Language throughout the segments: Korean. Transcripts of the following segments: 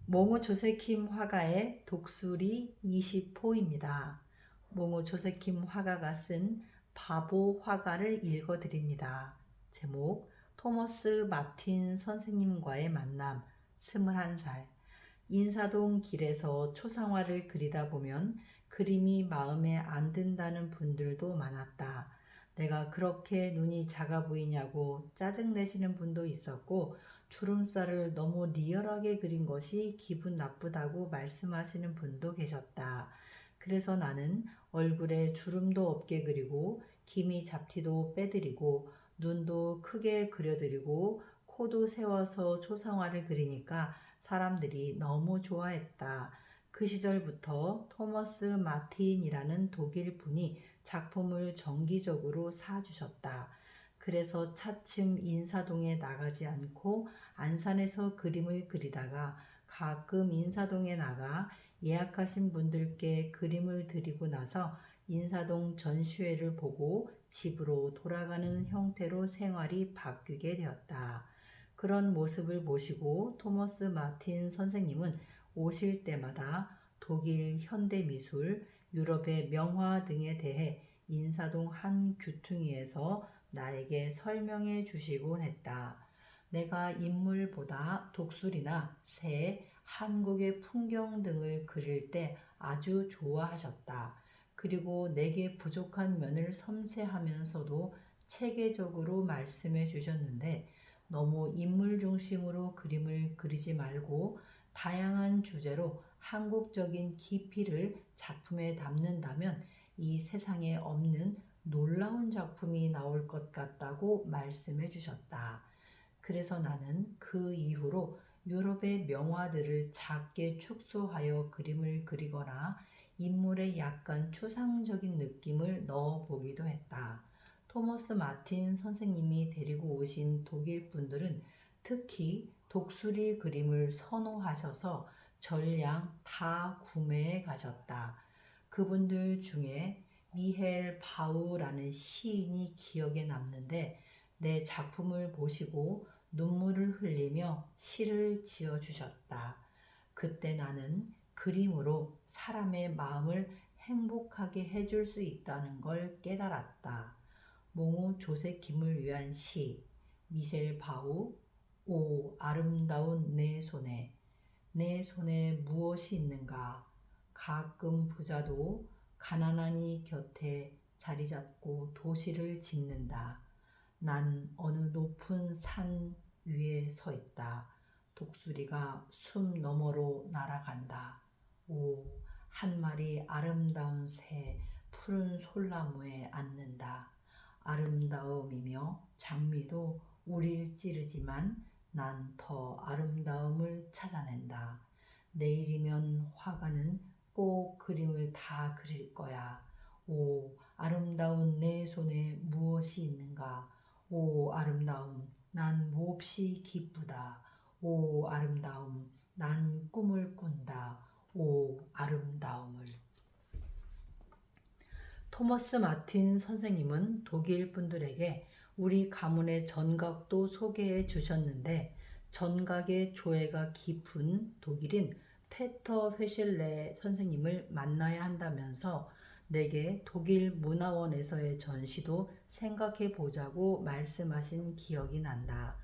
몽호 조세킴 화가의 독수리 20호입니다. 몽호 조세킴 화가가 쓴 바보 화가를 읽어드립니다. 제목 토머스 마틴 선생님과의 만남 21살. 인사동 길에서 초상화를 그리다 보면 그림이 마음에 안 든다는 분들도 많았다. 내가 그렇게 눈이 작아 보이냐고 짜증내시는 분도 있었고, 주름살을 너무 리얼하게 그린 것이 기분 나쁘다고 말씀하시는 분도 계셨다. 그래서 나는 얼굴에 주름도 없게 그리고 기미 잡티도 빼드리고 눈도 크게 그려드리고 코도 세워서 초상화를 그리니까 사람들이 너무 좋아했다. 그 시절부터 토머스 마틴이라는 독일 분이 작품을 정기적으로 사주셨다. 그래서 차츰 인사동에 나가지 않고 안산에서 그림을 그리다가 가끔 인사동에 나가 예약하신 분들께 그림을 드리고 나서 인사동 전시회를 보고 집으로 돌아가는 형태로 생활이 바뀌게 되었다. 그런 모습을 보시고 토머스 마틴 선생님은 오실 때마다 독일 현대미술, 유럽의 명화 등에 대해 인사동 한 귀퉁이에서 나에게 설명해 주시곤 했다. 내가 인물보다 독수리나 새, 한국의 풍경 등을 그릴 때 아주 좋아하셨다. 그리고 내게 부족한 면을 섬세하면서도 체계적으로 말씀해 주셨는데, 너무 인물 중심으로 그림을 그리지 말고 다양한 주제로 한국적인 깊이를 작품에 담는다면 이 세상에 없는 놀라운 작품이 나올 것 같다고 말씀해 주셨다. 그래서 나는 그 이후로 유럽의 명화들을 작게 축소하여 그림을 그리거나 인물에 약간 추상적인 느낌을 넣어 보기도 했다. 토머스 마틴 선생님이 데리고 오신 독일 분들은 특히 독수리 그림을 선호하셔서 전량 다 구매해 가셨다. 그분들 중에 미헬 바우라는 시인이 기억에 남는데, 내 작품을 보시고 눈물을 흘리며 시를 지어 주셨다. 그때 나는 그림으로 사람의 마음을 행복하게 해줄 수 있다는 걸 깨달았다. 몽호 조세킴을 위한 시. 미셸 바우. 오 아름다운 내 손에 무엇이 있는가. 가끔 부자도 가난하니 곁에 자리 잡고 도시를 짓는다. 난 어느 높은 산 위에 서 있다. 독수리가 숨 너머로 날아간다. 오, 한 마리 아름다운 새 푸른 솔나무에 앉는다. 아름다움이며 장미도 우릴 찌르지만 난 더 아름다움을 찾아낸다. 내일이면 화가는 꼭 그림을 다 그릴 거야. 오, 아름다운 내 손에 무엇이 있는가? 오, 아름다움, 난 몹시 기쁘다. 오, 아름다움, 난 꿈을 꾼다. 오, 아름다움을. 토머스 마틴 선생님은 독일 분들에게 우리 가문의 전각도 소개해 주셨는데, 전각의 조예가 깊은 독일인 페터 회실레 선생님을 만나야 한다면서 내게 독일 문화원에서의 전시도 생각해 보자고 말씀하신 기억이 난다.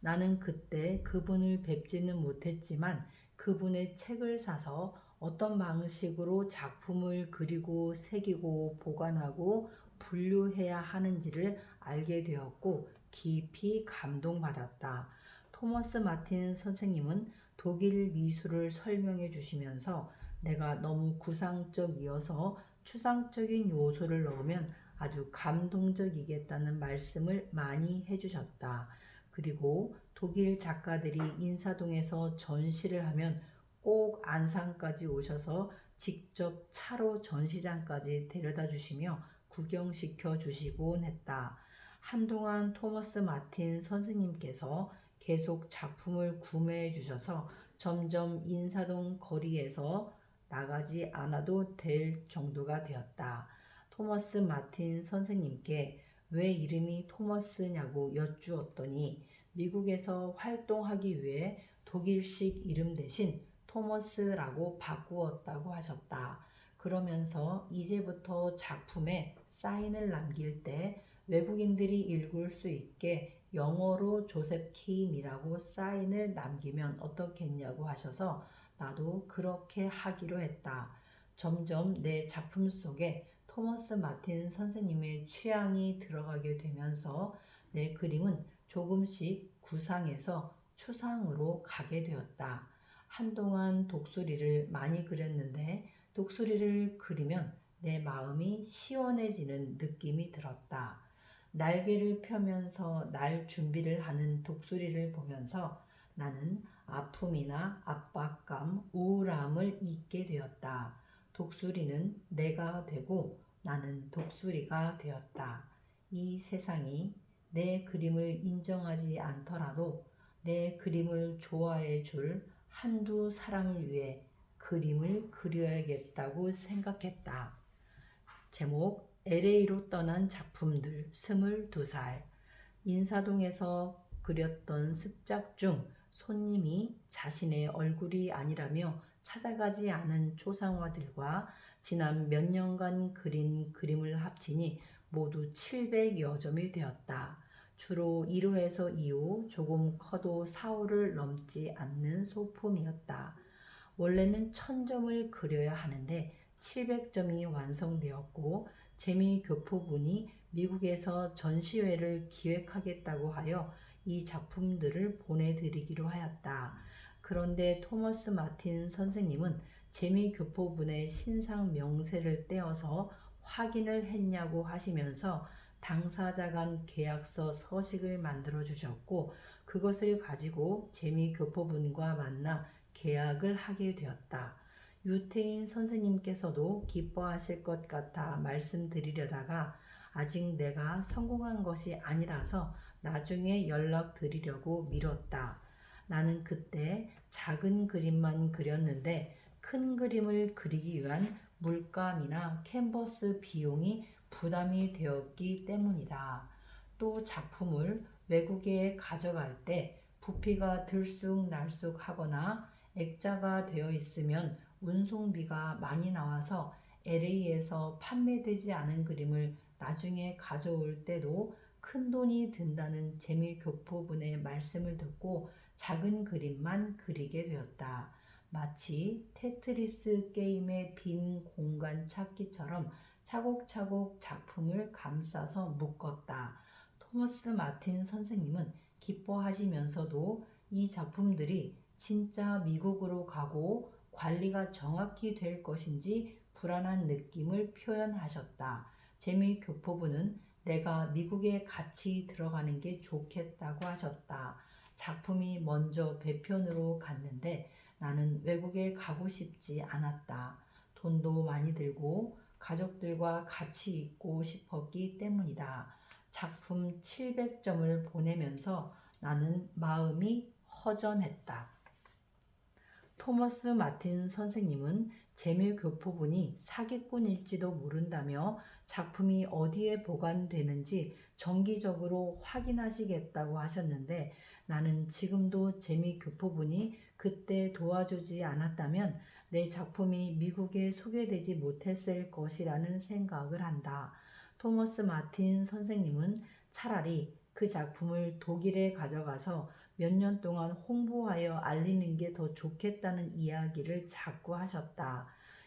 나는 그때 그분을 뵙지는 못했지만 그분의 책을 사서 어떤 방식으로 작품을 그리고 새기고 보관하고 분류해야 하는지를 알게 되었고 깊이 감동받았다. 토머스 마틴 선생님은 독일 미술을 설명해 주시면서 내가 너무 구상적이어서 추상적인 요소를 넣으면 아주 감동적이겠다는 말씀을 많이 해주셨다. 그리고 독일 작가들이 인사동에서 전시를 하면 꼭 안산까지 오셔서 직접 차로 전시장까지 데려다 주시며 구경시켜 주시곤 했다. 한동안 토머스 마틴 선생님께서 계속 작품을 구매해 주셔서 점점 인사동 거리에서 나가지 않아도 될 정도가 되었다. 토머스 마틴 선생님께 왜 이름이 토머스냐고 여쭈었더니 미국에서 활동하기 위해 독일식 이름 대신 토머스라고 바꾸었다고 하셨다. 그러면서 이제부터 작품에 사인을 남길 때 외국인들이 읽을 수 있게 영어로 조셉 킴이라고 사인을 남기면 어떻겠냐고 하셔서 나도 그렇게 하기로 했다. 점점 내 작품 속에 토머스 마틴 선생님의 취향이 들어가게 되면서 내 그림은 조금씩 구상에서 추상으로 가게 되었다. 한동안 독수리를 많이 그렸는데 독수리를 그리면 내 마음이 시원해지는 느낌이 들었다. 날개를 펴면서 날 준비를 하는 독수리를 보면서 나는 아픔이나 압박감, 우울함을 잊게 되었다. 독수리는 내가 되고 나는 독수리가 되었다. 이 세상이 내 그림을 인정하지 않더라도 내 그림을 좋아해 줄 한두 사람을 위해 그림을 그려야겠다고 생각했다. 제목 LA로 떠난 작품들 22살 인사동에서 그렸던 습작 중 손님이 자신의 얼굴이 아니라며 찾아가지 않은 초상화들과 지난 몇 년간 그린 그림을 합치니 모두 700여 점이 되었다. 주로 1호에서 2호, 조금 커도 4호를 넘지 않는 소품이었다. 원래는 1000점을 그려야 하는데 700점이 완성되었고 재미교포분이 미국에서 전시회를 기획하겠다고 하여 이 작품들을 보내드리기로 하였다. 그런데 토머스 마틴 선생님은 재미교포분의 신상 명세를 떼어서 확인을 했냐고 하시면서 당사자 간 계약서 서식을 만들어 주셨고 그것을 가지고 재미교포분과 만나 계약을 하게 되었다. 유태인 선생님께서도 기뻐하실 것 같아 말씀드리려다가 아직 내가 성공한 것이 아니라서 나중에 연락드리려고 미뤘다. 나는 그때 작은 그림만 그렸는데 큰 그림을 그리기 위한 물감이나 캔버스 비용이 부담이 되었기 때문이다. 또 작품을 외국에 가져갈 때 부피가 들쑥날쑥하거나 액자가 되어 있으면 운송비가 많이 나와서 LA에서 판매되지 않은 그림을 나중에 가져올 때도 큰 돈이 든다는 재미교포분의 말씀을 듣고 작은 그림만 그리게 되었다. 마치 테트리스 게임의 빈 공간 찾기처럼 차곡차곡 작품을 감싸서 묶었다. 토머스 마틴 선생님은 기뻐하시면서도 이 작품들이 진짜 미국으로 가고 관리가 정확히 될 것인지 불안한 느낌을 표현하셨다. 재미교포분은 내가 미국에 같이 들어가는 게 좋겠다고 하셨다. 작품이 먼저 배편으로 갔는데 나는 외국에 가고 싶지 않았다. 돈도 많이 들고 가족들과 같이 있고 싶었기 때문이다. 작품 700점을 보내면서 나는 마음이 허전했다. 토머스 마틴 선생님은 재미교포분이 사기꾼일지도 모른다며 작품이 어디에 보관되는지 정기적으로 확인하시겠다고 하셨는데 나는 지금도 재미교포분이 그때 도와주지 않았다면 내 작품이 미국에 소개되지 못했을 것이라는 생각을 한다. 토머스 마틴 선생님은 차라리 그 작품을 독일에 가져가서 몇 년 동안 홍보하여 알리는 게 더 좋겠다는 이야기를 자꾸 하셨다.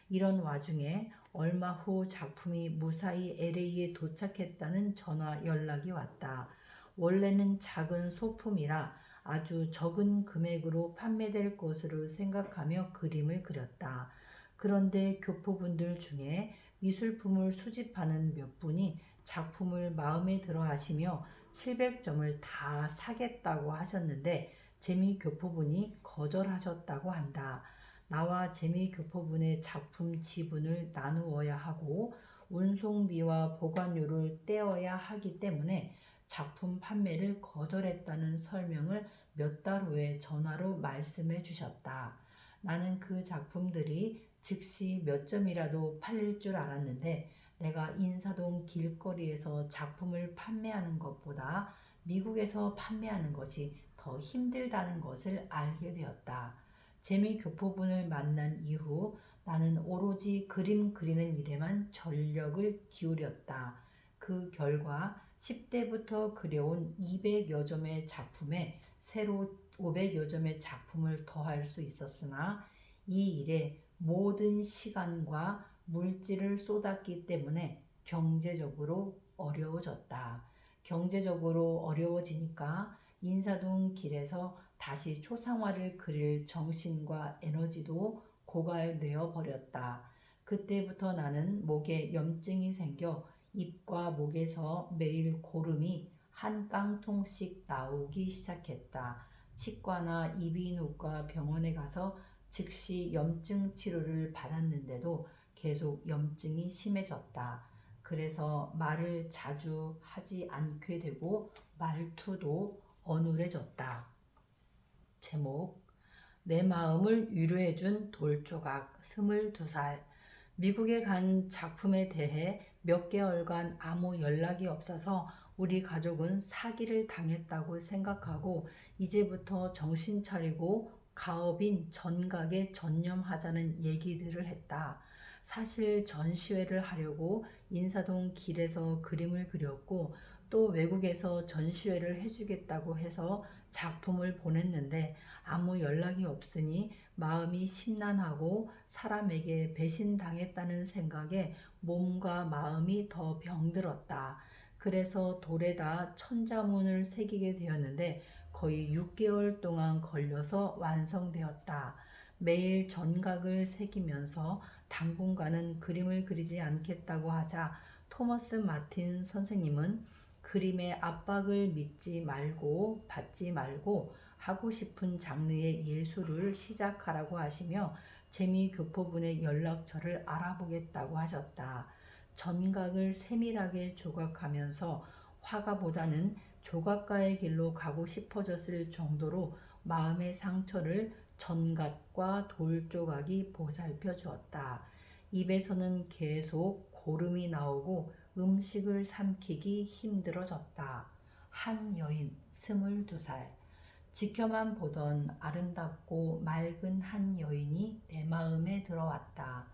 이런 와중에 얼마 후 작품이 무사히 LA에 도착했다는 전화 연락이 왔다. 원래는 작은 소품이라 아주 적은 금액으로 판매될 것으로 생각하며 그림을 그렸다. 그런데 교포분들 중에 미술품을 수집하는 몇 분이 작품을 마음에 들어 하시며 700점을 다 사겠다고 하셨는데 재미교포분이 거절하셨다고 한다. 나와 재미교포분의 작품 지분을 나누어야 하고 운송비와 보관료를 떼어야 하기 때문에 작품 판매를 거절했다는 설명을 몇 달 후에 전화로 말씀해 주셨다. 나는 그 작품들이 즉시 몇 점이라도 팔릴 줄 알았는데 내가 인사동 길거리에서 작품을 판매하는 것보다 미국에서 판매하는 것이 더 힘들다는 것을 알게 되었다. 재미교포분을 만난 이후 나는 오로지 그림 그리는 일에만 전력을 기울였다. 그 결과 10대부터 그려온 200여 점의 작품에 새로 500여 점의 작품을 더할 수 있었으나 이 일에 모든 시간과 물질을 쏟았기 때문에 경제적으로 어려워졌다. 경제적으로 어려워지니까 인사동 길에서 다시 초상화를 그릴 정신과 에너지도 고갈되어 버렸다. 그때부터 나는 목에 염증이 생겨 입과 목에서 매일 고름이 한 깡통씩 나오기 시작했다. 치과나 이비인후과 병원에 가서 즉시 염증 치료를 받았는데도 계속 염증이 심해졌다. 그래서 말을 자주 하지 않게 되고 말투도 어눌해졌다. 제목: 내 마음을 위로해준 돌조각. 22살. 미국에 간 작품에 대해 몇 개월간 아무 연락이 없어서 우리 가족은 사기를 당했다고 생각하고 이제부터 정신 차리고 가업인 전각에 전념하자는 얘기들을 했다. 사실 전시회를 하려고 인사동 길에서 그림을 그렸고 또 외국에서 전시회를 해주겠다고 해서 작품을 보냈는데 아무 연락이 없으니 마음이 심란하고 사람에게 배신당했다는 생각에 몸과 마음이 더 병들었다. 그래서 돌에다 천자문을 새기게 되었는데 거의 6개월 동안 걸려서 완성되었다. 매일 전각을 새기면서 당분간은 그림을 그리지 않겠다고 하자 토머스 마틴 선생님은 그림의 압박을 믿지 말고 받지 말고 하고 싶은 장르의 예술을 시작하라고 하시며 재미교포분의 연락처를 알아보겠다고 하셨다. 전각을 세밀하게 조각하면서 화가보다는 조각가의 길로 가고 싶어졌을 정도로 마음의 상처를 전각과 돌조각이 보살펴 주었다. 입에서는 계속 고름이 나오고 음식을 삼키기 힘들어졌다. 한 여인 22살. 지켜만 보던 아름답고 맑은 한 여인이 내 마음에 들어왔다.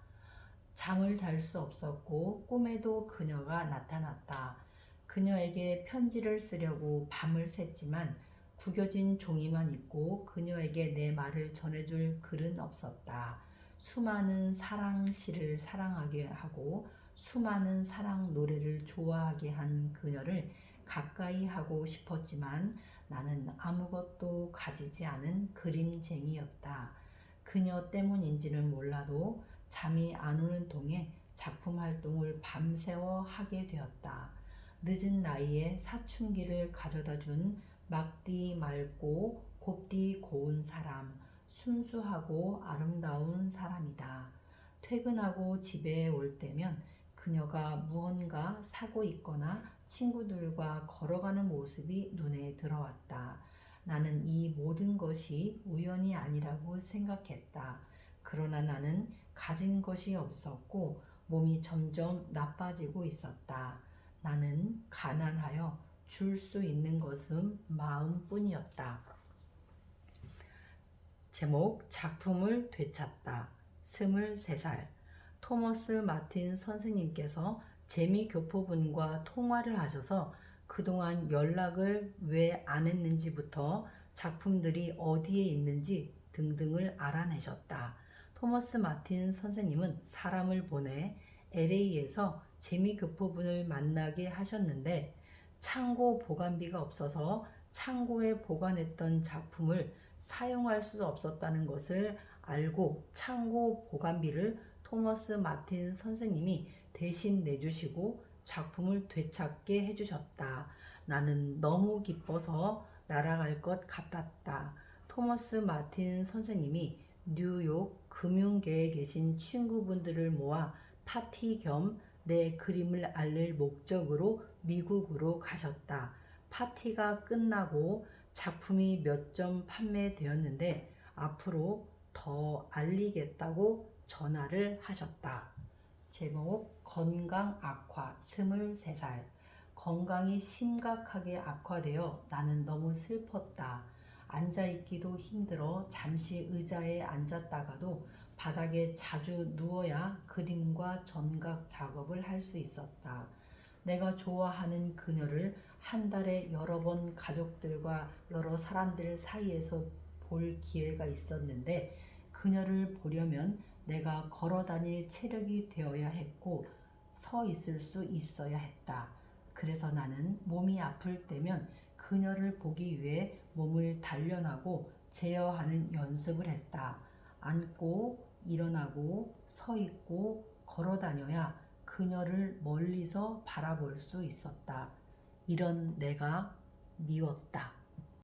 잠을 잘 수 없었고 꿈에도 그녀가 나타났다. 그녀에게 편지를 쓰려고 밤을 샜지만 구겨진 종이만 있고 그녀에게 내 말을 전해줄 글은 없었다. 수많은 사랑 시를 사랑하게 하고 수많은 사랑 노래를 좋아하게 한 그녀를 가까이 하고 싶었지만 나는 아무것도 가지지 않은 그림쟁이였다. 그녀 때문인지는 몰라도 잠이 안 오는 동에 작품 활동을 밤새워 하게 되었다. 늦은 나이에 사춘기를 가져다 준 막디 맑고 곱디 고운 사람, 순수하고 아름다운 사람이다. 퇴근하고 집에 올 때면 그녀가 무언가 사고 있거나 친구들과 걸어가는 모습이 눈에 들어왔다. 나는 이 모든 것이 우연이 아니라고 생각했다. 그러나 나는 가진 것이 없었고 몸이 점점 나빠지고 있었다. 나는 가난하여 줄 수 있는 것은 마음뿐이었다. 제목: 작품을 되찾다. 23살. 토머스 마틴 선생님께서 재미교포분과 통화를 하셔서 그동안 연락을 왜 안 했는지부터 작품들이 어디에 있는지 등등을 알아내셨다. 토머스 마틴 선생님은 사람을 보내 LA에서 재미교포분을 만나게 하셨는데 창고 보관비가 없어서 창고에 보관했던 작품을 사용할 수 없었다는 것을 알고 창고 보관비를 토머스 마틴 선생님이 대신 내주시고 작품을 되찾게 해주셨다. 나는 너무 기뻐서 날아갈 것 같았다. 토머스 마틴 선생님이 뉴욕 금융계에 계신 친구분들을 모아 파티 겸 내 그림을 알릴 목적으로 미국으로 가셨다. 파티가 끝나고 작품이 몇 점 판매되었는데 앞으로 더 알리겠다고 전화를 하셨다. 제목: 건강 악화. 23살. 건강이 심각하게 악화되어 나는 너무 슬펐다. 앉아있기도 힘들어 잠시 의자에 앉았다가도 바닥에 자주 누워야 그림과 전각 작업을 할 수 있었다. 내가 좋아하는 그녀를 한 달에 여러 번 가족들과 여러 사람들 사이에서 볼 기회가 있었는데 그녀를 보려면 내가 걸어 다닐 체력이 되어야 했고 서 있을 수 있어야 했다. 그래서 나는 몸이 아플 때면 그녀를 보기 위해 몸을 단련하고 제어하는 연습을 했다. 앉고 일어나고 서 있고 걸어 다녀야 그녀를 멀리서 바라볼 수 있었다. 이런 내가 미웠다.